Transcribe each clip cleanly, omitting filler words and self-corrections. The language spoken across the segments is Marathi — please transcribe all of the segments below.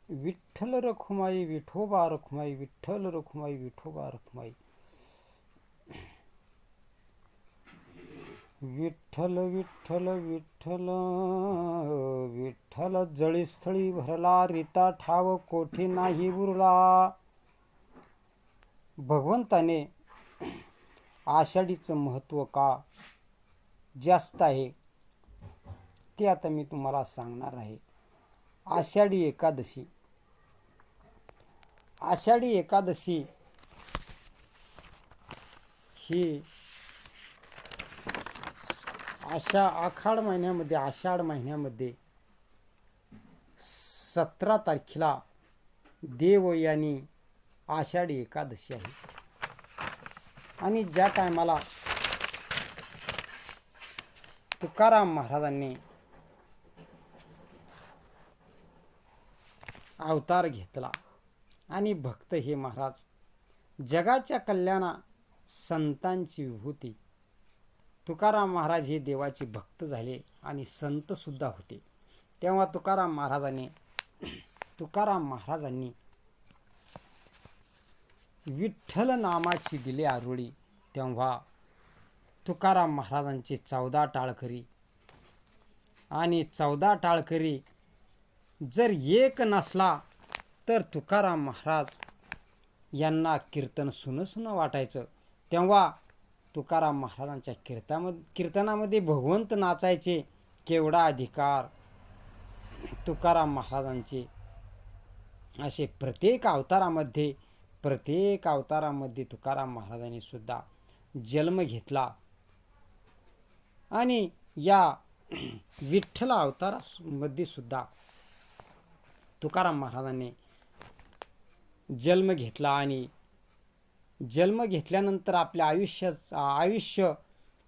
विठ्ठल रखुमाई विठोबा रखुमाई, विठ्ठल रखुमाई विठोबा रखुमाई. विठ्ठल विठ्ठल विठ्ठल विठ्ठल, जळीस्थळी भरला रीता ठाव कोठी नाही उरला. भगवंताने आषाढीचं महत्त्व का जास्त आहे ते आता मी तुम्हाला सांगणार आहे. आषाढी एकादशी. आषाढी एकादशी ही आषाढ महिन्यामध्ये 17 तारखेला देवयानी आषाढी एकादशी आहे. आणि ज्या टायमाला तुकाराम महाराजांनी अवतार घेतला आणि भक्त हे महाराज जगाच्या कल्याणा संतांची विभूती. तुकाराम महाराज हे देवाचे भक्त झाले आणि संत सुद्धा होते. तेव्हा तुकाराम महाराजांनी विठ्ठल नामाची दिले आरोळी. तेव्हा तुकाराम महाराजांचे 14 टाळकरी आणि 14 टाळकरी जर एक नसला तर तुकाराम महाराज यांना कीर्तन सुन वाटायचं. तेव्हा तुकाराम महाराजांच्या कीर्तनामध्ये भगवंत नाचायचे. केवढा अधिकार तुकाराम महाराजांचे. असे प्रत्येक अवतारामध्ये तुकाराम महाराजांनी सुद्धा जन्म घेतला. आणि या विठ्ठल अवतारामध्ये सुद्धा तुकाराम महाराजांनी जन्म घेतला. आणि जन्म घेतल्यानंतर आपल्या आयुष्य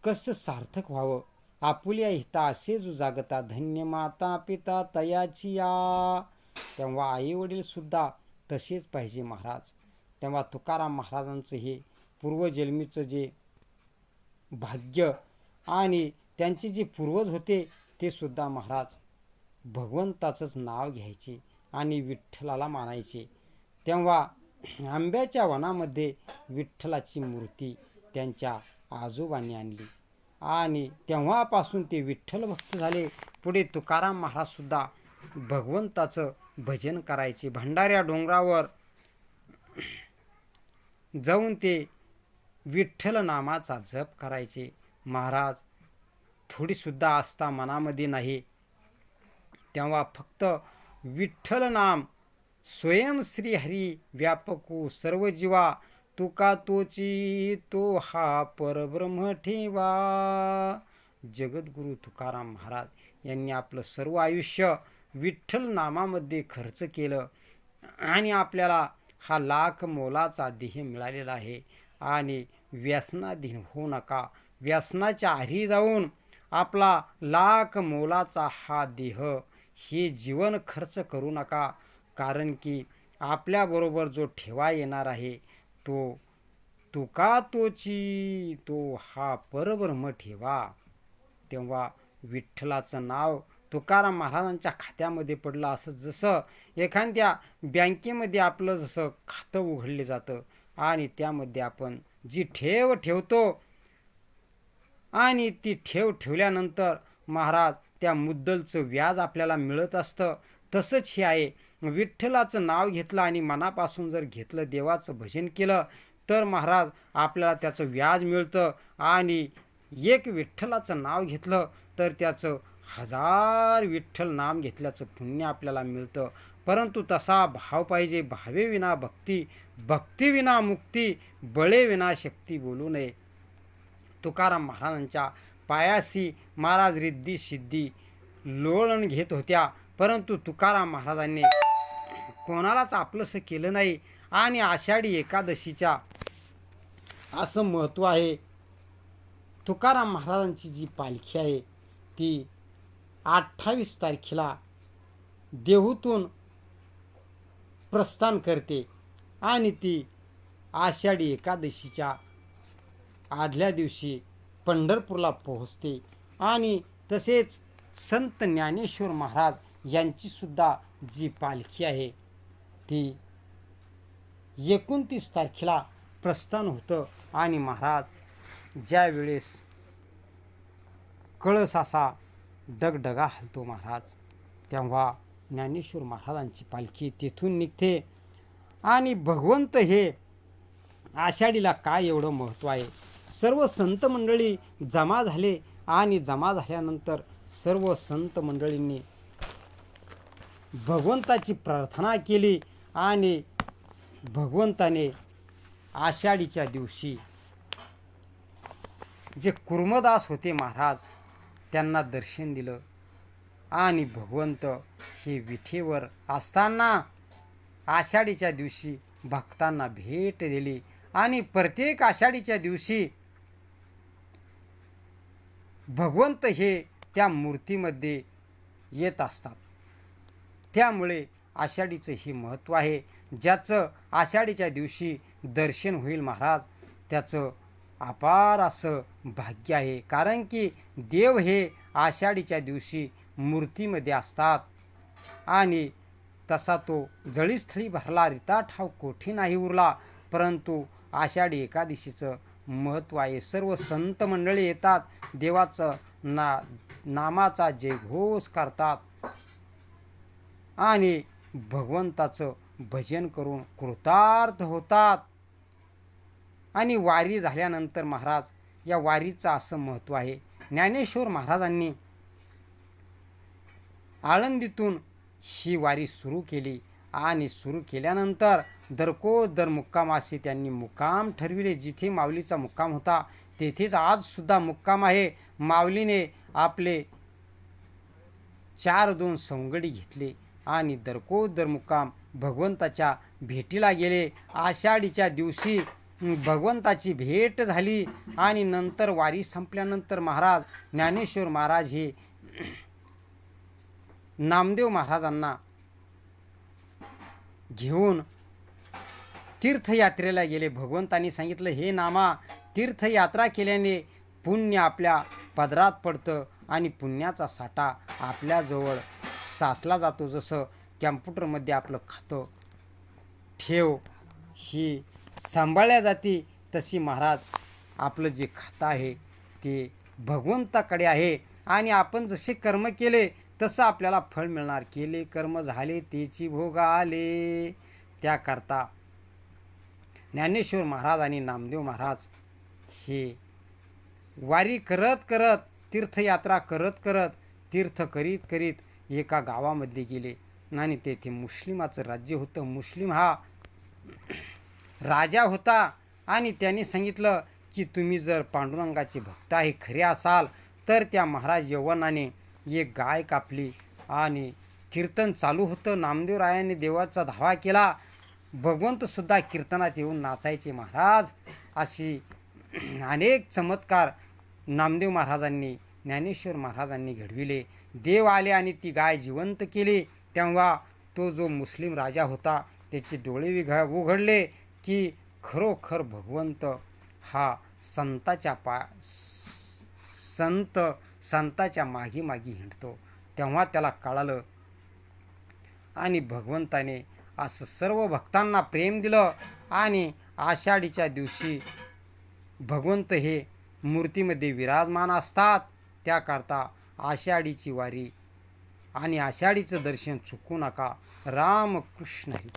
कसं सार्थक व्हावं. आपुल्या हिता असे जो जागता, धन्य माता पिता तयाची या. तेव्हा आई वडील सुद्धा तसेच पाहिजे महाराज. तेव्हा तुकाराम महाराजांचं हे पूर्वजन्मीचं जे भाग्य आणि त्यांचे जे पूर्वज होते ते सुद्धा महाराज भगवंताचंच नाव घ्यायचे आणि विठ्ठलाला मानायचे. तेव्हा आंब्याच्या वनामध्ये विठ्ठलाची मूर्ती त्यांच्या आजोबांनी आणली आणि तेव्हापासून ते विठ्ठल भक्त झाले. पुढे तुकाराम महाराज सुद्धा भगवंताचं भजन करायचे. भंडाऱ्या डोंगरावर जाऊन ते विठ्ठल नामाचा जप करायचे. महाराज थोडी सुद्धा आस्था मनामध्ये नाही. तेव्हा फक्त विठ्ठल नाम स्वयं श्री हरी व्यापकू सर्व जीवा, तुका तोची तो हा परब्रह्म ठेवा. जगद्गुरु तुकाराम महाराज यांनी आपलं सर्व आयुष्य विठ्ठल नामामध्ये खर्च केलं आणि आपल्याला हा लाख मोलाचा देह मिळालेला आहे. आणि व्यसनाधीन होऊ नका. व्यसनाच्या आहारी जाऊन आपला लाख मोलाचा हा देह हे जीवन खर्च करू नका. कारण की आपल्याबरोबर जो ठेवा येणार आहे तो तुका तोची तो हा परब्रह्म ठेवा. तेव्हा विठ्ठलाचं नाव तुकाराम महाराजांच्या खात्यामध्ये पडलं. असं जसं एखाद्या बँकेमध्ये आपलं जसं खातं उघडले जातं आणि त्यामध्ये आपण जी ठेव ठेवतो आणि ती ठेव ठेवल्यानंतर महाराज त्या मुद्दलचं व्याज आपल्याला मिळत असतं. तसंच हे आहे. विठ्ठलाचं नाव घेतलं आणि मनापासून जर घेतलं, देवाचं भजन केलं तर महाराज आपल्याला त्याचं व्याज मिळतं. आणि एक विठ्ठलाचं नाव घेतलं तर त्याचं 1000 विठ्ठल नाम घेतल्याचं पुण्य आपल्याला मिळतं. परंतु तसा भाव पाहिजे. भावे विना भक्ती, भक्ती विना मुक्ती, बळे विना शक्ती बोलू नये. तुकाराम महाराजांच्या पायाशी महाराज रिद्धी सिद्धी लोळण घेत होत्या. परंतु तुकाराम महाराजांनी कोणालाच आपलंसं केलं नाही. आणि आषाढी एकादशीच्या असं महत्त्व आहे. तुकाराम महाराजांची जी पालखी आहे ती 28 तारखेला देहूतून प्रस्थान करते आणि ती आषाढी एकादशीच्या आदल्या दिवशी पंढरपूरला पोहोचते. आणि तसेच संत ज्ञानेश्वर महाराज यांची सुद्धा जी पालखी आहे ती 29 तारखेला प्रस्थान होतं आणि महाराज ज्या वेळेस कळस असा डगडगा हलतो महाराज, तेव्हा ज्ञानेश्वर महाराजांची पालखी तेथून निघते. आणि भगवंत हे आषाढीला काय एवढं महत्त्व आहे. सर्व संत मंडळी जमा झाले आणि जमा झाल्यानंतर सर्व संत मंडळींनी भगवंताची प्रार्थना केली आणि भगवंताने आषाढीच्या दिवशी जे कुर्मदास होते महाराज त्यांना दर्शन दिलं आणि भगवंत हे विठेवर असताना आषाढीच्या दिवशी भक्तांना भेट दिली. आणि प्रत्येक आषाढीच्या दिवशी भगवंत हे त्या मूर्तीमध्ये येत असतात. त्यामुळे आषाढीचं हे महत्त्व आहे. ज्याचं आषाढीच्या दिवशी दर्शन होईल महाराज त्याचं अपार असं भाग्य आहे. कारण की देव हे आषाढीच्या दिवशी मूर्तीमध्ये असतात आणि तसा तो जळीस्थळी भरला रिता ठाव कोठी नाही उरला. परंतु आषाढी एकादशीचं महत्त्व आहे. सर्व संत मंडळी येतात, देवाचं नामाचा जयघोष करतात आणि भगवंताचं भजन करून कृतार्थ होतात. आणि वारी झाल्यानंतर महाराज या वारीचं असं महत्त्व आहे. ज्ञानेश्वर महाराजांनी आळंदीतून ही वारी सुरू केली आणि सुरू केल्यानंतर दर मुक्काम असे त्यांनी मुक्काम ठरविले. जिथे माऊलीचा मुक्काम होता तेथेच आजसुद्धा मुक्काम आहे. माऊलीने आपले 4 सवंगडी घेतले आणि दर मुक्काम भगवंताच्या भेटीला गेले. आषाढीच्या दिवशी भगवंताची भेट झाली आणि नंतर वारी संपल्यानंतर महाराज ज्ञानेश्वर महाराज हे नामदेव महाराजांना घेऊन तीर्थयात्रेला गेले. भगवंतांनी सांगितलं, हे नामा, तीर्थयात्रा केल्याने पुण्य आपल्या पदरात पडतं आणि पुण्याचा साठा आपल्याजवळ साचला जातो. जसं कॅम्प्युटरमध्ये आपलं खातं ठेव ही सांभाळल्या जाते तशी महाराज आपलं जे खातं आहे ते भगवंताकडे आहे. आणि आपण जसे कर्म केले तसं आपल्याला फळ मिळणार. केले कर्म झाले तेची भोग आले. त्याकरता ज्ञानेश्वर महाराज आणि नामदेव महाराज हे वारी करत करत तीर्थयात्रा करत करत तीर्थ करीत करीत एका गावामध्ये गेले आणि तेथे मुस्लिमाचं राज्य होतं. मुस्लिम हा राजा होता आणि त्यांनी सांगितलं की तुम्ही जर पांडुरंगाचे भक्त आहे खरे असाल तर त्या महाराज यवनाने एक गाय कापली आणि कीर्तन चालू होतं. नामदेवरायाने देवाचा धावा केला. भगवंतसुद्धा कीर्तनात येऊन नाचायचे महाराज. अशी अनेक चमत्कार नामदेव महाराजांनी ज्ञानेश्वर महाराजांनी घडविले. देव आले आणि ती गाय जिवंत केली. तेव्हा तो जो मुस्लिम राजा होता त्याचे डोळे उघडले की खरोखर भगवंत हा संताच्या मागे हिंडतो. तेव्हा त्याला कळालं आणि भगवंताने असं सर्व भक्तांना प्रेम दिलं. आणि आषाढीच्या दिवशी भगवंत हे मूर्तीमध्ये विराजमान असतात. त्याकरता आषाढीची वारी आणि आषाढीचं दर्शन चुकू नका. रामकृष्ण हरी.